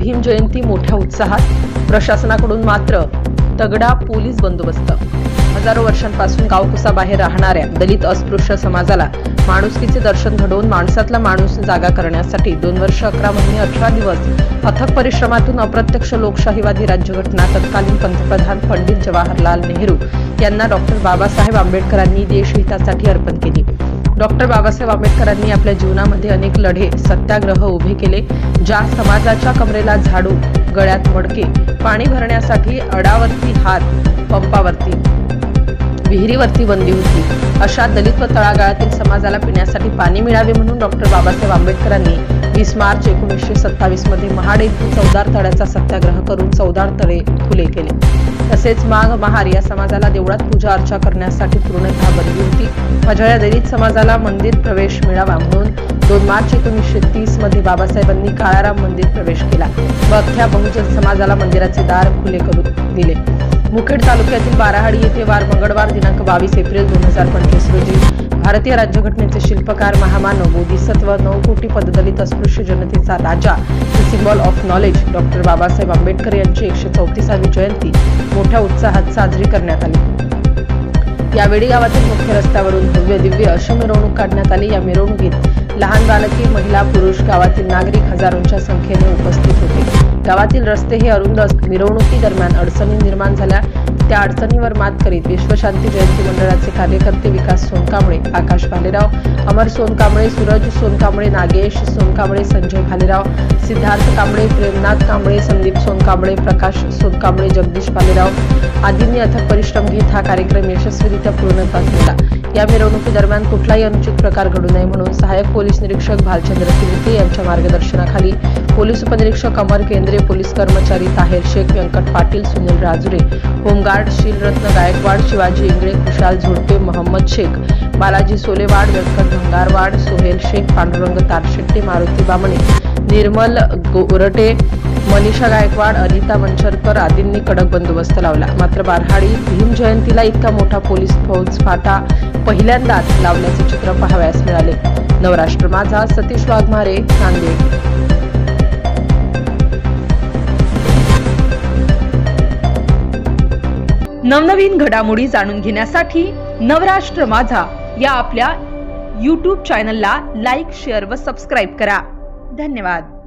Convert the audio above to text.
भीम जयंती मोठ्या उत्साहात, प्रशासनाकडून मात्र तगडा पोलीस बंदोबस्त। हजारो वर्षांपासून गावकुसाबाहेर राहणाऱ्या दलित अस्पृश्य समाजाला माणुसकीचे दर्शन घडवून माणसातला माणूस जागा करण्यासाठी 2 वर्ष 11 महिने 18 दिवस अथक परिश्रमातून अप्रत्यक्ष लोकशाहीवादी राज्यघटना तत्कालीन पंतप्रधान पंडित जवाहरलाल नेहरू यांना डॉक्टर बाबासाहेब आंबेडकरांनी देशहितासाठी अर्पण केली। डॉक्टर बाबासाहेब आंबेडकरांनी आपल्या जीवनामध्ये अनेक लढे, सत्याग्रह उभे केले। ज्या समाजाच्या कमरेला झाडू, गळ्यात मडके, पाणी भरण्यासाठी अडावरती हात, पंपावरती, विहिरीवरती बंदी होती, अशा दलित व तळागाळातील समाजाला पिण्यासाठी पाणी मिळावे म्हणून डॉक्टर बाबासाहेब आंबेडकरांनी 20 मार्च 1927 मध्ये महाड येथील 14 तळ्याचा सत्याग्रह करून 14 तळे खुले केले। तसेच माघ महार या समाजाला देवळात पूजा अर्चा करण्यासाठी पूर्णतः बंदी होती। माझ्या या दलित समाजाला मंदिर प्रवेश मिळावा म्हणून 2 मार्च 1930 मध्ये बाबासाहेबांनी काळाराम मंदिर प्रवेश केला व अख्ख्या बहुजन समाजाला मंदिराचे दार खुले करून दिले। मुखेड तालुक्यातील बाराहाडी येथे वार मंगळवार दिनांक 22 एप्रिल 2025 रोजी भारतीय राज्यघटनेचे शिल्पकार, महामानव, बोधिसत्व, 9 कोटी पददलित अस्पृश्य जनतेचा राजा, symbol of knowledge doctor Babasaheb Ambedkar यांची 134वी जयंती मोठ्या उत्साहात साजरी करण्यात आली। यावेळी गावातील मुख्य रस्त्यावरून भव्य दिव्य अशी मिरवणूक काढण्यात आली। या मिरवणुकीत लहान बालके, महिला, पुरुष, गावातील नागरिक हजारोंच्या संख्येने उपस्थित होते। गावातील रस्ते हे अरुंद मिरवणुकीदरम्यान अडचणी निर्माण झाल्या। त्या अडचणीवर मात करीत विश्वशांती जयंती मंडळाचे कार्यकर्ते विकास सोनकांबळे, आकाश भालेराव, अमर सोनकांबळे, सूरज सोनकांबळे, नागेश सोनकांबळे, संजय भालेराव, सिद्धार्थ कांबळे, प्रेमनाथ कांबळे, संदीप सोनकांबळे, प्रकाश सोनकांबळे, जगदीश भालेराव आदींनी अथक परिश्रम घेत हा कार्यक्रम यशस्वीरित्या पूर्णत्वास नेला। या मिरवणुकीदरम्यान कुठलाही अनुचित प्रकार घडू नये म्हणून सहाय्यक पोलीस निरीक्षक भालचंद्र तिर्के यांच्या मार्गदर्शनाखाली पोलीस उपनिरीक्षक अमर केंद्रे, पोलीस कर्मचारी ताहेर शेख, व्यंकट पाटील, सुनील राजुरे, होमगार्ड शीलरत्न गायकवाड, शिवाजी इंगळे, खुशाल झोडपे, मोहम्मद शेख, बालाजी सोलेवाड, व्यंकट भंगारवाड, सोहेल शेख, पांडुरंग तारशेट्टे, मारुती बामणे, निर्मल गोरटे, मनीषा गायकवाड, अनिता मंचरकर आदींनी कडक बंदोबस्त लावला। मात्र बाराहाडी भीम जयंतीला इतका मोठा पोलीस फौज फाटा पहिल्यांदाच लावल्याचे चित्र पाहावयास मिळाले। नवराष्ट्र माझा, सतीश वाघमारे, नांदेड। नवनवीन घडामोडी जाणून घेण्यासाठी नवराष्ट्र माझा या आपल्या YouTube चॅनलला लाईक, शेअर व सबस्क्राईब करा। धन्यवाद।